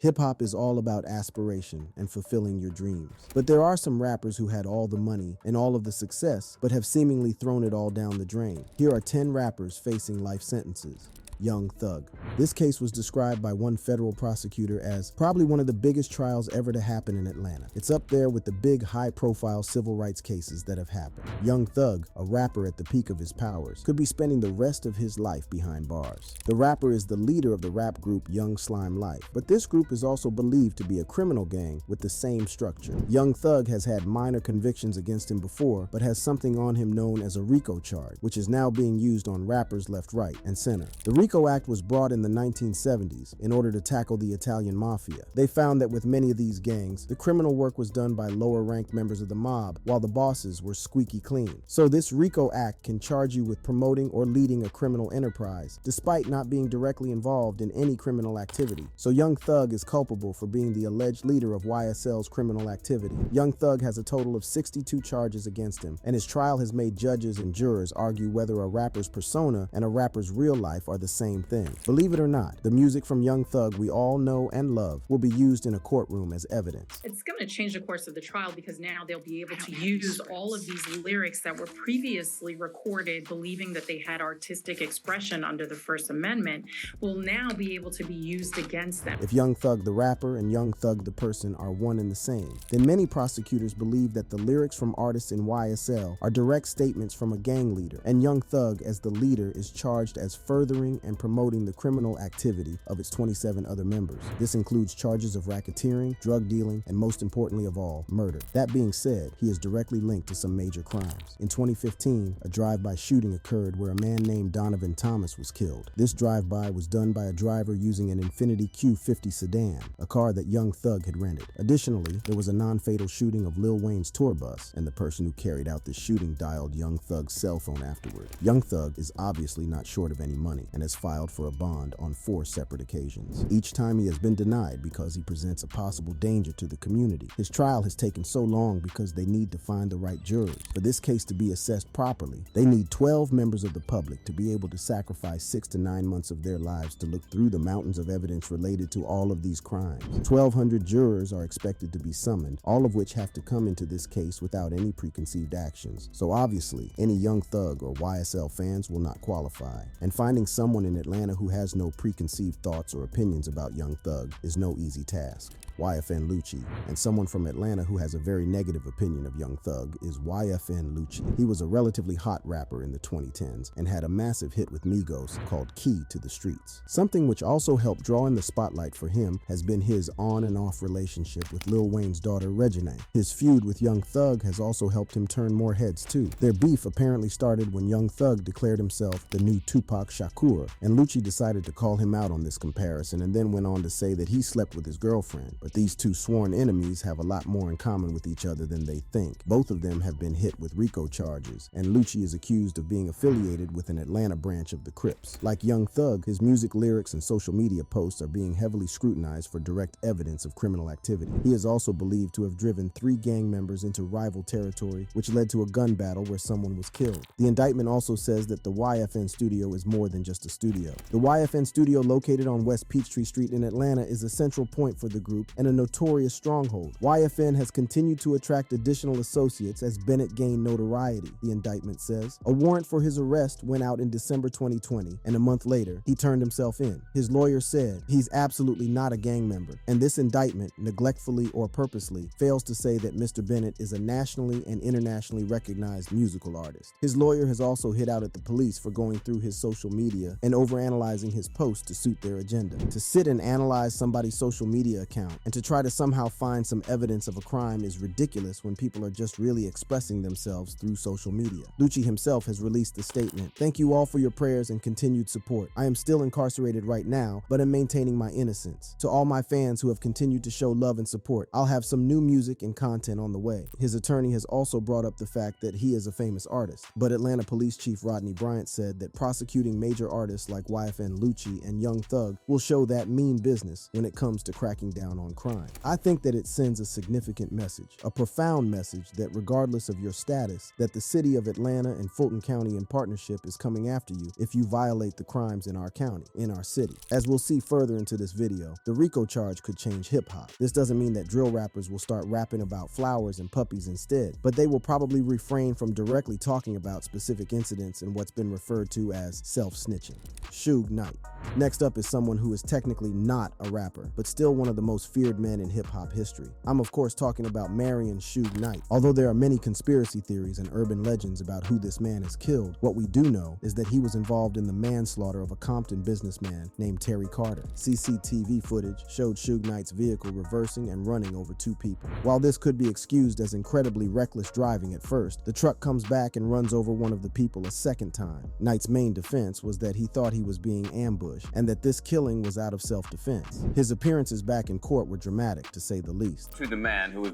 Hip-hop is all about aspiration and fulfilling your dreams. But there are some rappers who had all the money and all of the success, but have seemingly thrown it all down the drain. Here are 10 rappers facing life sentences. Young Thug. This case was described by one federal prosecutor as probably one of the biggest trials ever to happen in Atlanta. It's up there with the big high-profile civil rights cases that have happened. Young Thug, a rapper at the peak of his powers, could be spending the rest of his life behind bars. The rapper is the leader of the rap group Young Slime Life, but this group is also believed to be a criminal gang with the same structure. Young Thug has had minor convictions against him before, but has something on him known as a RICO charge, which is now being used on rappers left, right, and center. The RICO Act was brought in the 1970s in order to tackle the Italian mafia. They found that with many of these gangs, the criminal work was done by lower-ranked members of the mob, while the bosses were squeaky clean. So this RICO Act can charge you with promoting or leading a criminal enterprise, despite not being directly involved in any criminal activity. So Young Thug is culpable for being the alleged leader of YSL's criminal activity. Young Thug has a total of 62 charges against him, and his trial has made judges and jurors argue whether a rapper's persona and a rapper's real life are the same thing. Believe it or not, the music from Young Thug we all know and love will be used in a courtroom as evidence. It's going to change the course of the trial because now they'll be able to use all of these lyrics that were previously recorded, believing that they had artistic expression under the First Amendment, will now be able to be used against them. If Young Thug the rapper and Young Thug the person are one and the same, then many prosecutors believe that the lyrics from artists in YSL are direct statements from a gang leader, and Young Thug as the leader is charged as furthering and promoting the criminal activity of its 27 other members. This includes charges of racketeering, drug dealing, and most importantly of all, murder. That being said, he is directly linked to some major crimes. In 2015, a drive-by shooting occurred where a man named Donovan Thomas was killed. This drive-by was done by a driver using an Infiniti Q50 sedan, a car that Young Thug had rented. Additionally, there was a non-fatal shooting of Lil Wayne's tour bus, and the person who carried out the shooting dialed Young Thug's cell phone afterward. Young Thug is obviously not short of any money and has filed for a bond on 4 separate occasions. Each time he has been denied because he presents a possible danger to the community. His trial has taken so long because they need to find the right jurors. For this case to be assessed properly, they need 12 members of the public to be able to sacrifice 6 to 9 months of their lives to look through the mountains of evidence related to all of these crimes. 1,200 jurors are expected to be summoned, all of which have to come into this case without any preconceived actions. So obviously, any Young Thug or YSL fans will not qualify. And finding someone in Atlanta who has no preconceived thoughts or opinions about Young Thug is no easy task. YFN Lucci, and someone from Atlanta who has a very negative opinion of Young Thug is YFN Lucci. He was a relatively hot rapper in the 2010s and had a massive hit with Migos called Key to the Streets. Something which also helped draw in the spotlight for him has been his on and off relationship with Lil Wayne's daughter Reginae. His feud with Young Thug has also helped him turn more heads too. Their beef apparently started when Young Thug declared himself the new Tupac Shakur, and Lucci decided to call him out on this comparison and then went on to say that he slept with his girlfriend. But these two sworn enemies have a lot more in common with each other than they think. Both of them have been hit with RICO charges, and Lucci is accused of being affiliated with an Atlanta branch of the Crips. Like Young Thug, his music lyrics and social media posts are being heavily scrutinized for direct evidence of criminal activity. He is also believed to have driven 3 gang members into rival territory, which led to a gun battle where someone was killed. The indictment also says that the YFN studio is more than just a studio. The YFN studio, located on West Peachtree Street in Atlanta, is a central point for the group and a notorious stronghold. YFN has continued to attract additional associates as Bennett gained notoriety, the indictment says. A warrant for his arrest went out in December 2020, and a month later, he turned himself in. His lawyer said he's absolutely not a gang member, and this indictment, neglectfully or purposely, fails to say that Mr. Bennett is a nationally and internationally recognized musical artist. His lawyer has also hit out at the police for going through his social media and overanalyzing his posts to suit their agenda. To sit and analyze somebody's social media account and to try to somehow find some evidence of a crime is ridiculous when people are just really expressing themselves through social media. Lucci himself has released a statement. "Thank you all for your prayers and continued support. I am still incarcerated right now, but am maintaining my innocence. To all my fans who have continued to show love and support, I'll have some new music and content on the way." His attorney has also brought up the fact that he is a famous artist, but Atlanta Police Chief Rodney Bryant said that prosecuting major artists artists like YFN Lucci and Young Thug will show that mean business when it comes to cracking down on crime. I think that it sends a significant message, a profound message that regardless of your status, that the city of Atlanta and Fulton County in partnership is coming after you if you violate the crimes in our county, in our city. As we'll see further into this video, the RICO charge could change hip-hop. This doesn't mean that drill rappers will start rapping about flowers and puppies instead, but they will probably refrain from directly talking about specific incidents and what's been referred to as self-snitching. Suge Knight. Next up is someone who is technically not a rapper, but still one of the most feared men in hip-hop history. I'm of course talking about Marion Suge Knight. Although there are many conspiracy theories and urban legends about who this man has killed, what we do know is that he was involved in the manslaughter of a Compton businessman named Terry Carter. CCTV footage showed Suge Knight's vehicle reversing and running over two people. While this could be excused as incredibly reckless driving at first, the truck comes back and runs over one of the people a second time. Knight's main defense was that he thought he was being ambushed and that this killing was out of self-defense. His appearances back in court were dramatic, to say the least. To the man who was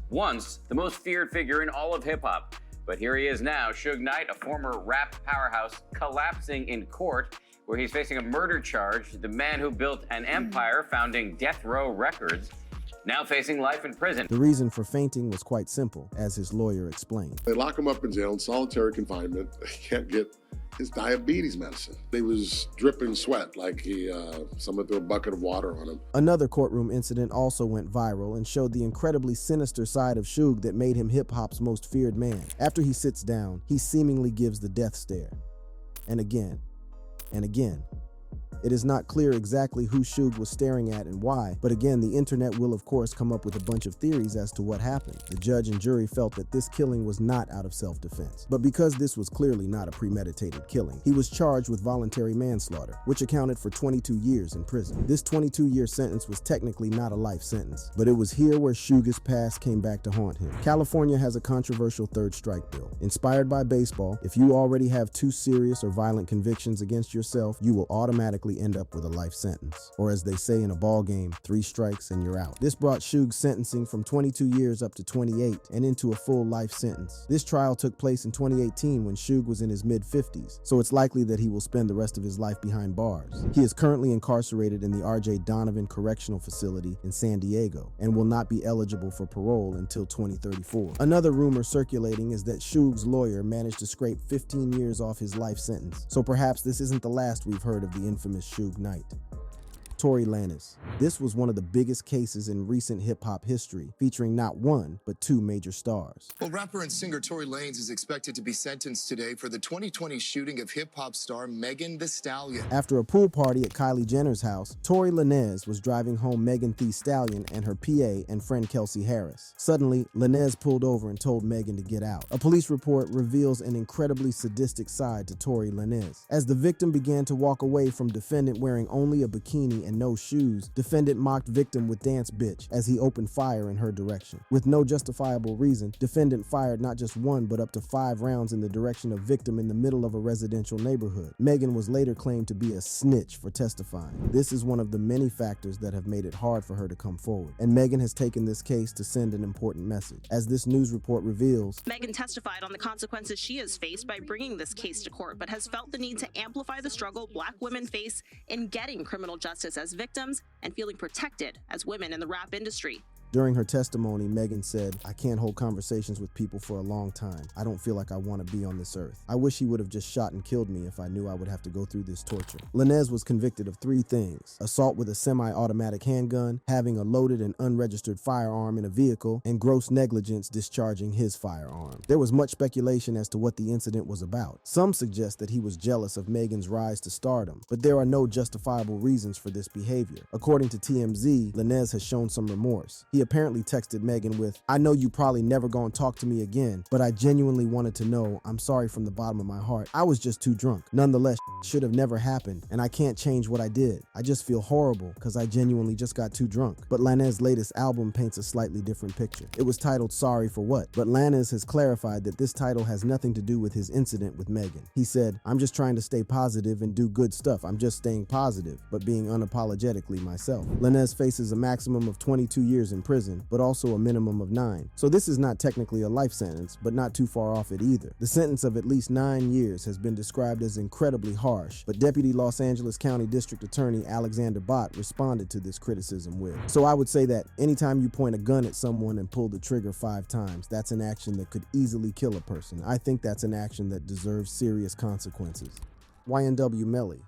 once the most feared figure in all of hip-hop. But here he is now, Suge Knight, a former rap powerhouse, collapsing in court, where he's facing a murder charge. The man who built an empire, founding Death Row Records, now facing life in prison. The reason for fainting was quite simple, as his lawyer explained. They lock him up in jail in solitary confinement. He can't get his diabetes medicine. He was dripping sweat like someone threw a bucket of water on him. Another courtroom incident also went viral and showed the incredibly sinister side of Suge that made him hip-hop's most feared man. After he sits down, he seemingly gives the death stare. And again, and again. It is not clear exactly who Suge was staring at and why, but again, the internet will of course come up with a bunch of theories as to what happened. The judge and jury felt that this killing was not out of self-defense. But because this was clearly not a premeditated killing, he was charged with voluntary manslaughter, which accounted for 22 years in prison. This 22-year sentence was technically not a life sentence, but it was here where Suge's past came back to haunt him. California has a controversial third strike bill. Inspired by baseball, if you already have 2 serious or violent convictions against yourself, you will automatically end up with a life sentence. Or as they say in a ball game, 3 strikes and you're out. This brought Suge's sentencing from 22 years up to 28 and into a full life sentence. This trial took place in 2018 when Suge was in his mid-50s, so it's likely that he will spend the rest of his life behind bars. He is currently incarcerated in the R.J. Donovan Correctional Facility in San Diego and will not be eligible for parole until 2034. Another rumor circulating is that Suge's lawyer managed to scrape 15 years off his life sentence, so perhaps this isn't the last we've heard of the infamous Suge Knight. Tory Lanez. This was one of the biggest cases in recent hip-hop history, featuring not 1, but 2 major stars. Well, rapper and singer Tory Lanez is expected to be sentenced today for the 2020 shooting of hip-hop star Megan Thee Stallion. After a pool party at Kylie Jenner's house, Tory Lanez was driving home Megan Thee Stallion and her PA and friend Kelsey Harris. Suddenly, Lanez pulled over and told Megan to get out. A police report reveals an incredibly sadistic side to Tory Lanez. As the victim began to walk away from defendant wearing only a bikini and no shoes, defendant mocked victim with "dance bitch" as he opened fire in her direction. With no justifiable reason, defendant fired not just 1 but up to 5 rounds in the direction of victim in the middle of a residential neighborhood. Megan was later claimed to be a snitch for testifying. This is one of the many factors that have made it hard for her to come forward, and Megan has taken this case to send an important message. As this news report reveals, Megan testified on the consequences she has faced by bringing this case to court, but has felt the need to amplify the struggle Black women face in getting criminal justice as victims and feeling protected as women in the rap industry. During her testimony, Megan said, "I can't hold conversations with people for a long time. I don't feel like I want to be on this earth. I wish he would have just shot and killed me if I knew I would have to go through this torture." Lanez was convicted of 3 things: assault with a semi-automatic handgun, having a loaded and unregistered firearm in a vehicle, and gross negligence discharging his firearm. There was much speculation as to what the incident was about. Some suggest that he was jealous of Megan's rise to stardom, but there are no justifiable reasons for this behavior. According to TMZ, Lanez has shown some remorse. He apparently texted Megan with, "I know you probably never gonna talk to me again, but I genuinely wanted to know. I'm sorry from the bottom of my heart. I was just too drunk. Nonetheless, should have never happened, and I can't change what I did. I just feel horrible because I genuinely just got too drunk." But Lanez's latest album paints a slightly different picture. It was titled Sorry for What, but Lanez has clarified that this title has nothing to do with his incident with Megan. He said, "I'm just trying to stay positive and do good stuff. I'm just staying positive, but being unapologetically myself." Lanez faces a maximum of 22 years in prison prison, but also a minimum of 9. So this is not technically a life sentence, but not too far off it either. The sentence of at least 9 years has been described as incredibly harsh, but Deputy Los Angeles County District Attorney Alexander Bott responded to this criticism with, "So I would say that anytime you point a gun at someone and pull the trigger 5 times, that's an action that could easily kill a person. I think that's an action that deserves serious consequences." YNW Melly.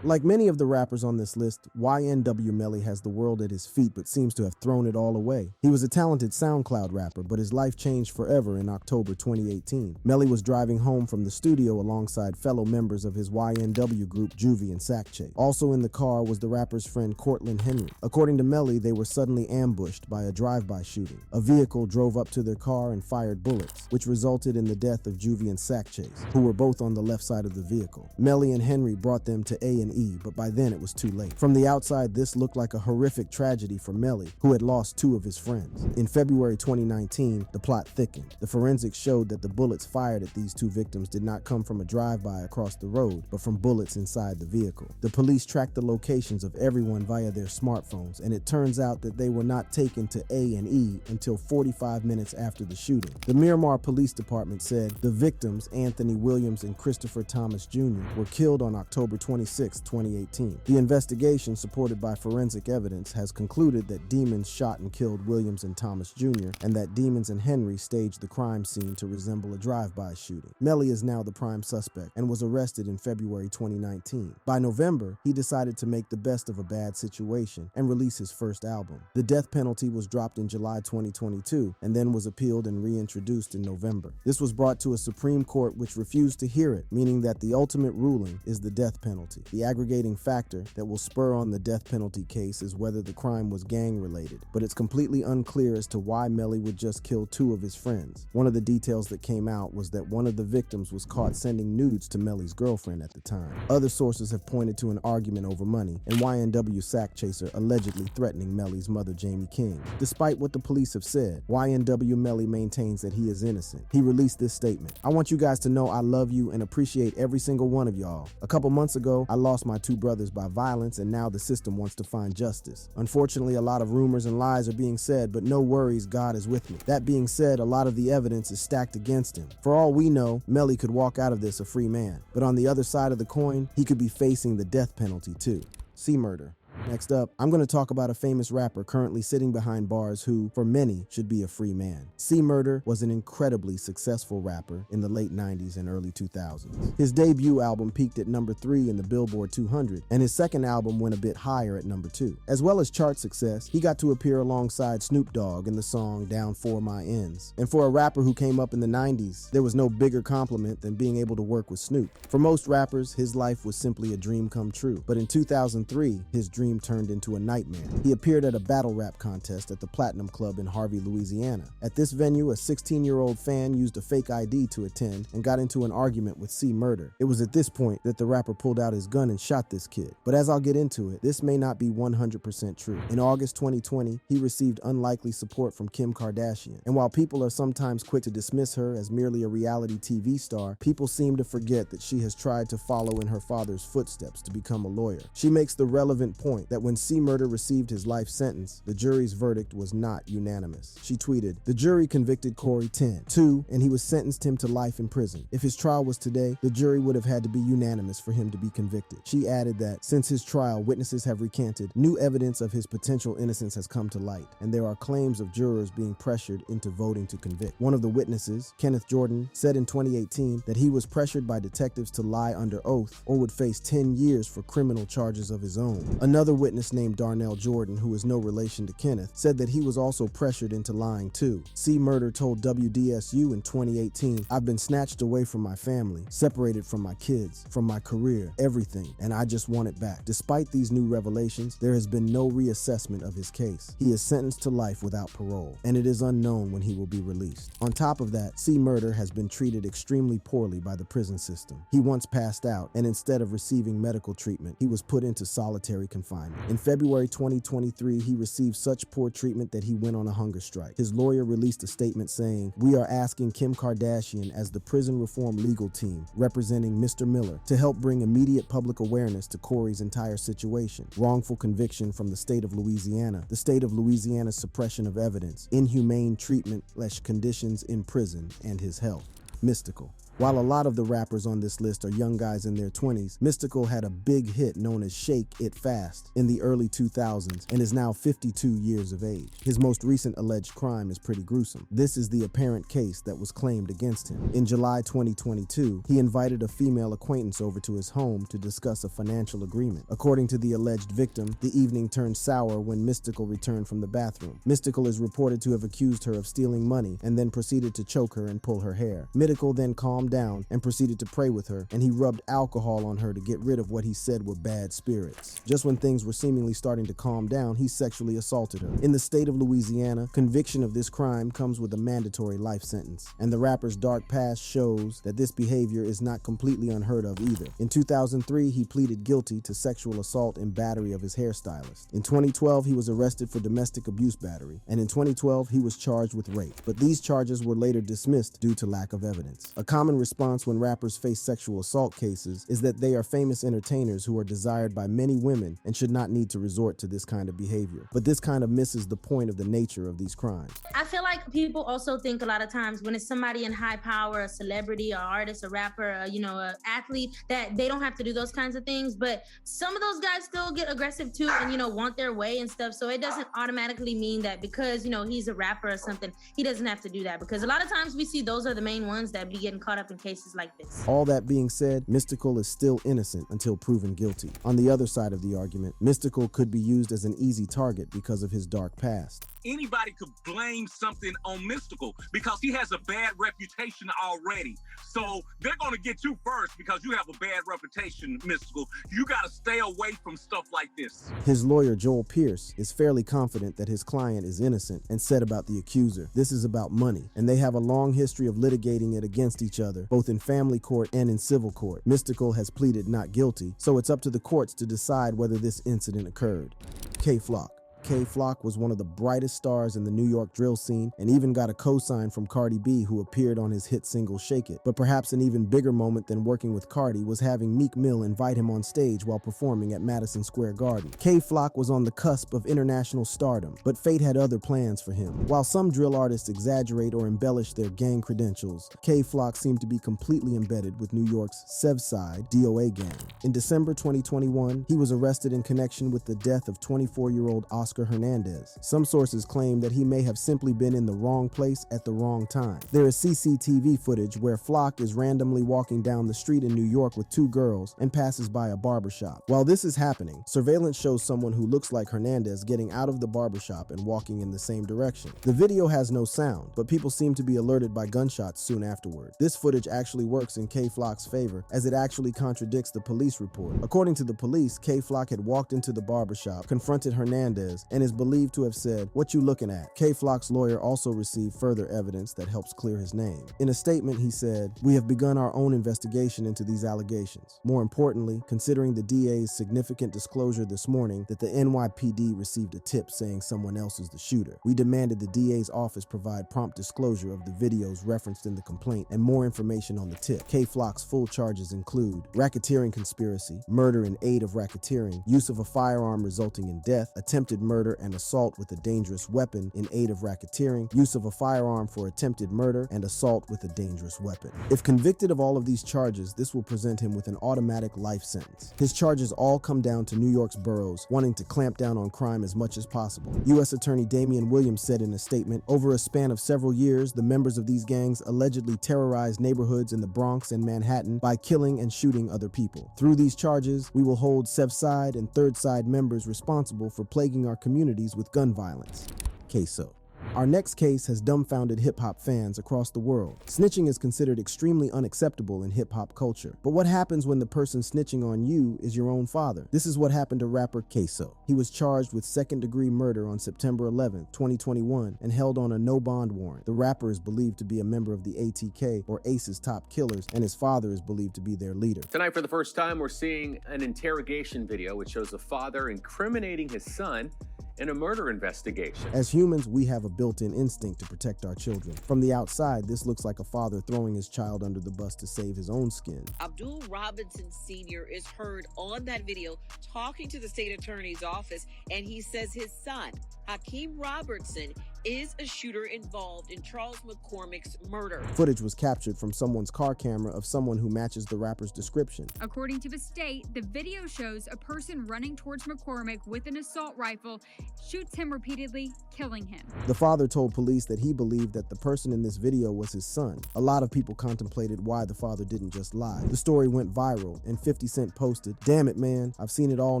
Like many of the rappers on this list, YNW Melly has the world at his feet but seems to have thrown it all away. He was a talented SoundCloud rapper, but his life changed forever in October 2018. Melly was driving home from the studio alongside fellow members of his YNW group Juvie and Sackche. Also in the car was the rapper's friend Cortland Henry. According to Melly, they were suddenly ambushed by a drive-by shooting. A vehicle drove up to their car and fired bullets, which resulted in the death of Juvie and Sackche, who were both on the left side of the vehicle. Melly and Henry brought them to A&E, but by then it was too late. From the outside, this looked like a horrific tragedy for Melly, who had lost 2 of his friends. In February 2019, the plot thickened. The forensics showed that the bullets fired at these 2 victims did not come from a drive-by across the road, but from bullets inside the vehicle. The police tracked the locations of everyone via their smartphones, and it turns out that they were not taken to A&E until 45 minutes after the shooting. The Miramar Police Department said the victims, Anthony Williams and Christopher Thomas Jr., were killed on October 26, 2018. The investigation, supported by forensic evidence, has concluded that Demons shot and killed Williams and Thomas Jr., and that Demons and Henry staged the crime scene to resemble a drive-by shooting. Melly is now the prime suspect and was arrested in February 2019. By November, he decided to make the best of a bad situation and release his first album. The death penalty was dropped in July 2022 and then was appealed and reintroduced in November. This was brought to a Supreme Court which refused to hear it, meaning that the ultimate ruling is the death penalty. The aggregating factor that will spur on the death penalty case is whether the crime was gang-related, but it's completely unclear as to why Melly would just kill 2 of his friends. One of the details that came out was that one of the victims was caught sending nudes to Melly's girlfriend at the time. Other sources have pointed to an argument over money, and YNW Sackchaser allegedly threatening Melly's mother, Jamie King. Despite what the police have said, YNW Melly maintains that he is innocent. He released this statement: "I want you guys to know I love you and appreciate every single one of y'all. A couple months ago, I lost my 2 brothers by violence, and now the system wants to find justice. Unfortunately, a lot of rumors and lies are being said, but no worries, God is with me. That being said, a lot of the evidence is stacked against him. For all we know, Melly could walk out of this a free man. But on the other side of the coin, he could be facing the death penalty too." C-Murder. Next up, I'm going to talk about a famous rapper currently sitting behind bars who, for many, should be a free man. C-Murder was an incredibly successful rapper in the late 90s and early 2000s. His debut album peaked at number 3 in the Billboard 200, and his second album went a bit higher at number 2. As well as chart success, he got to appear alongside Snoop Dogg in the song Down For My Ends. And for a rapper who came up in the 90s, there was no bigger compliment than being able to work with Snoop. For most rappers, his life was simply a dream come true. But in 2003, his dream turned into a nightmare. He appeared at a battle rap contest at the Platinum Club in Harvey, Louisiana. At this venue, a 16-year-old fan used a fake ID to attend and got into an argument with C-Murder. It was at this point that the rapper pulled out his gun and shot this kid. But as I'll get into it, this may not be 100% true. In August 2020, he received unlikely support from Kim Kardashian. And while people are sometimes quick to dismiss her as merely a reality TV star, people seem to forget that she has tried to follow in her father's footsteps to become a lawyer. She makes the relevant point that when C-Murder received his life sentence, the jury's verdict was not unanimous. She tweeted, "The jury convicted Corey 2, and he was sentenced him to life in prison. If his trial was today, the jury would have had to be unanimous for him to be convicted." She added that since his trial, witnesses have recanted, new evidence of his potential innocence has come to light, and there are claims of jurors being pressured into voting to convict. One of the witnesses, Kenneth Jordan, said in 2018 that he was pressured by detectives to lie under oath or would face 10 years for criminal charges of his own. Another witness named Darnell Jordan, who is no relation to Kenneth, said that he was also pressured into lying too. C-Murder told WDSU in 2018, "I've been snatched away from my family, separated from my kids, from my career, everything, and I just want it back." Despite these new revelations, there has been no reassessment of his case. He is sentenced to life without parole, and it is unknown when he will be released. On top of that, C-Murder has been treated extremely poorly by the prison system. He once passed out, and instead of receiving medical treatment, he was put into solitary confinement. confinement. In February 2023, he received such poor treatment that he went on a hunger strike. His lawyer released a statement saying, "We are asking Kim Kardashian as the prison reform legal team, representing Mr. Miller, to help bring immediate public awareness to Corey's entire situation. Wrongful conviction from the state of Louisiana, the state of Louisiana's suppression of evidence, inhumane treatment/conditions in prison, and his health." Mystikal. While a lot of the rappers on this list are young guys in their 20s, Mystikal had a big hit known as Shake It Fast in the early 2000s and is now 52 years of age. His most recent alleged crime is pretty gruesome. This is the apparent case that was claimed against him. In July 2022, he invited a female acquaintance over to his home to discuss a financial agreement. According to the alleged victim, the evening turned sour when Mystikal returned from the bathroom. Mystikal is reported to have accused her of stealing money and then proceeded to choke her and pull her hair. Mystikal then calmed down and proceeded to pray with her, and he rubbed alcohol on her to get rid of what he said were bad spirits. Just when things were seemingly starting to calm down, he sexually assaulted her. In the state of Louisiana, conviction of this crime comes with a mandatory life sentence, and the rapper's dark past shows that this behavior is not completely unheard of either. In 2003, he pleaded guilty to sexual assault and battery of his hairstylist. In 2012, he was arrested for domestic abuse battery, and in 2012, he was charged with rape. But these charges were later dismissed due to lack of evidence. A common response when rappers face sexual assault cases is that they are famous entertainers who are desired by many women and should not need to resort to this kind of behavior. But this kind of misses the point of the nature of these crimes. I feel like people also think a lot of times when it's somebody in high power, a celebrity, an artist, a rapper, an athlete, that they don't have to do those kinds of things. But some of those guys still get aggressive too and, want their way and stuff. So it doesn't automatically mean that because, he's a rapper or something, he doesn't have to do that. Because a lot of times we see those are the main ones that be getting caught up in cases like this. All that being said, Mystikal is still innocent until proven guilty. On the other side of the argument, Mystikal could be used as an easy target because of his dark past. Anybody could blame something on Mystikal because he has a bad reputation already. So they're going to get you first because you have a bad reputation, Mystikal. You got to stay away from stuff like this. His lawyer, Joel Pierce, is fairly confident that his client is innocent and said about the accuser, "This is about money," and they have a long history of litigating it against each other, both in family court and in civil court. Mystikal has pleaded not guilty, so it's up to the courts to decide whether this incident occurred. Kay Flock. Kay Flock was one of the brightest stars in the New York drill scene and even got a co-sign from Cardi B, who appeared on his hit single Shake It. But perhaps an even bigger moment than working with Cardi was having Meek Mill invite him on stage while performing at Madison Square Garden. Kay Flock was on the cusp of international stardom, but fate had other plans for him. While some drill artists exaggerate or embellish their gang credentials, Kay Flock seemed to be completely embedded with New York's Sevside DOA gang. In December 2021, he was arrested in connection with the death of 24-year-old Oscar Hernandez. Some sources claim that he may have simply been in the wrong place at the wrong time. There is CCTV footage where Flock is randomly walking down the street in New York with two girls and passes by a barbershop. While this is happening, surveillance shows someone who looks like Hernandez getting out of the barbershop and walking in the same direction. The video has no sound, but people seem to be alerted by gunshots soon afterward. This footage actually works in Kay Flock's favor, as it actually contradicts the police report. According to the police, Kay Flock had walked into the barbershop, confronted Hernandez, and is believed to have said, "What you looking at?" Kay Flock's lawyer also received further evidence that helps clear his name. In a statement, he said, "We have begun our own investigation into these allegations. More importantly, considering the DA's significant disclosure this morning that the NYPD received a tip saying someone else is the shooter, we demanded the DA's office provide prompt disclosure of the videos referenced in the complaint and more information on the tip." Kay Flock's full charges include racketeering conspiracy, murder in aid of racketeering, use of a firearm resulting in death, attempted murder and assault with a dangerous weapon in aid of racketeering, use of a firearm for attempted murder, and assault with a dangerous weapon. If convicted of all of these charges, this will present him with an automatic life sentence. His charges all come down to New York's boroughs wanting to clamp down on crime as much as possible. U.S. Attorney Damian Williams said in a statement, "Over a span of several years, the members of these gangs allegedly terrorized neighborhoods in the Bronx and Manhattan by killing and shooting other people. Through these charges, we will hold Sevside and Third Side members responsible for plaguing our communities with gun violence." Queso. Our next case has dumbfounded hip-hop fans across the world. Snitching is considered extremely unacceptable in hip-hop culture. But what happens when the person snitching on you is your own father? This is what happened to rapper Queso. He was charged with second-degree murder on September 11, 2021, and held on a no-bond warrant. The rapper is believed to be a member of the ATK, or Ace's top killers, and his father is believed to be their leader. Tonight, for the first time, we're seeing an interrogation video which shows a father incriminating his son in a murder investigation. As humans, we have a built-in instinct to protect our children. From the outside, this looks like a father throwing his child under the bus to save his own skin. Abdul Robinson Sr. is heard on that video talking to the state attorney's office, and he says his son, Hakeem Robertson, is a shooter involved in Charles McCormick's murder. Footage was captured from someone's car camera of someone who matches the rapper's description. According to the state, the video shows a person running towards McCormick with an assault rifle, shoots him repeatedly, killing him. The father told police that he believed that the person in this video was his son. A lot of people contemplated why the father didn't just lie. The story went viral, and 50 Cent posted, "Damn it, man, I've seen it all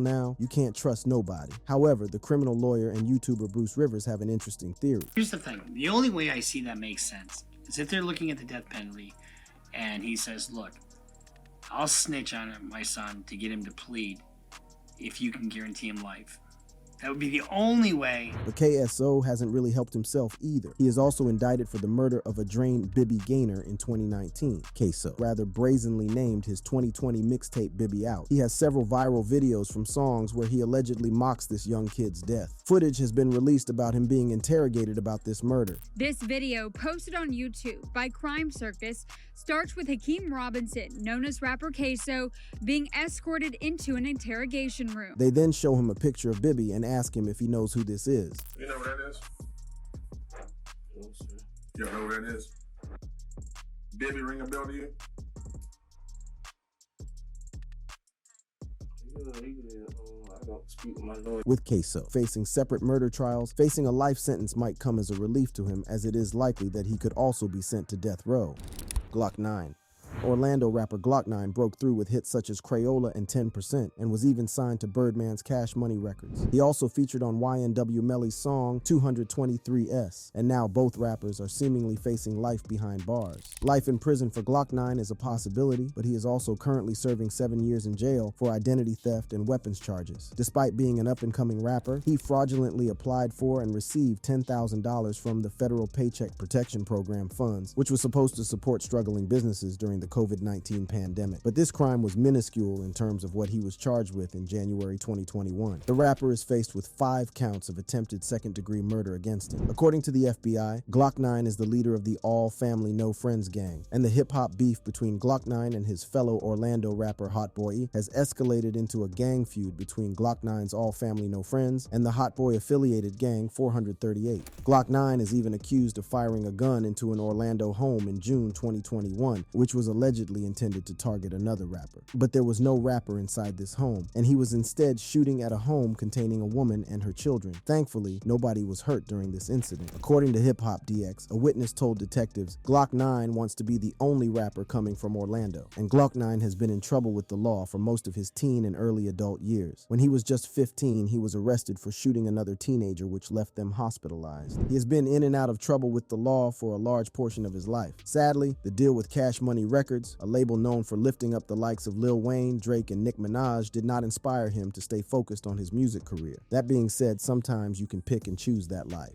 now. You can't trust nobody." However, the criminal lawyer and YouTuber Bruce Rivers have an interesting theory. Here's the thing. The only way I see that makes sense is if they're looking at the death penalty and he says, look, I'll snitch on my son to get him to plead if you can guarantee him life. That would be the only way. But KSO hasn't really helped himself either. He is also indicted for the murder of Adrain Bibby Gaynor in 2019. Queso rather brazenly named his 2020 mixtape Bibby Out. He has several viral videos from songs where he allegedly mocks this young kid's death. Footage has been released about him being interrogated about this murder. This video, posted on YouTube by Crime Circus, starts with Hakeem Robinson, known as rapper Queso, being escorted into an interrogation room. They then show him a picture of Bibby and ask him if he knows who this is. You know what that is? You know what that is? Bibby, ring a bell to you? With Queso facing separate murder trials, facing a life sentence might come as a relief to him, as it is likely that he could also be sent to death row. Glock 9. Orlando rapper Glock 9 broke through with hits such as Crayola and 10% and was even signed to Birdman's Cash Money Records. He also featured on YNW Melly's song 223S, and now both rappers are seemingly facing life behind bars. Life in prison for Glock 9 is a possibility, but he is also currently serving 7 years in jail for identity theft and weapons charges. Despite being an up-and-coming rapper, he fraudulently applied for and received $10,000 from the Federal Paycheck Protection Program funds, which was supposed to support struggling businesses during the COVID-19 pandemic. But this crime was minuscule in terms of what he was charged with in January 2021. The rapper is faced with 5 counts of attempted second-degree murder against him. According to the FBI, Glock 9 is the leader of the All Family No Friends gang, and the hip-hop beef between Glock 9 and his fellow Orlando rapper Hot Boy E has escalated into a gang feud between Glock 9's All Family No Friends and the Hot Boy affiliated gang 438. Glock 9 is even accused of firing a gun into an Orlando home in June 2021, which was allegedly intended to target another rapper. But there was no rapper inside this home, and he was instead shooting at a home containing a woman and her children. Thankfully, nobody was hurt during this incident. According to Hip Hop DX, a witness told detectives, Glock 9 wants to be the only rapper coming from Orlando, and Glock 9 has been in trouble with the law for most of his teen and early adult years. When he was just 15, he was arrested for shooting another teenager, which left them hospitalized. He has been in and out of trouble with the law for a large portion of his life. Sadly, the deal with Cash Money Records, a label known for lifting up the likes of Lil Wayne, Drake, and Nicki Minaj, did not inspire him to stay focused on his music career. That being said, sometimes you can pick and choose that life.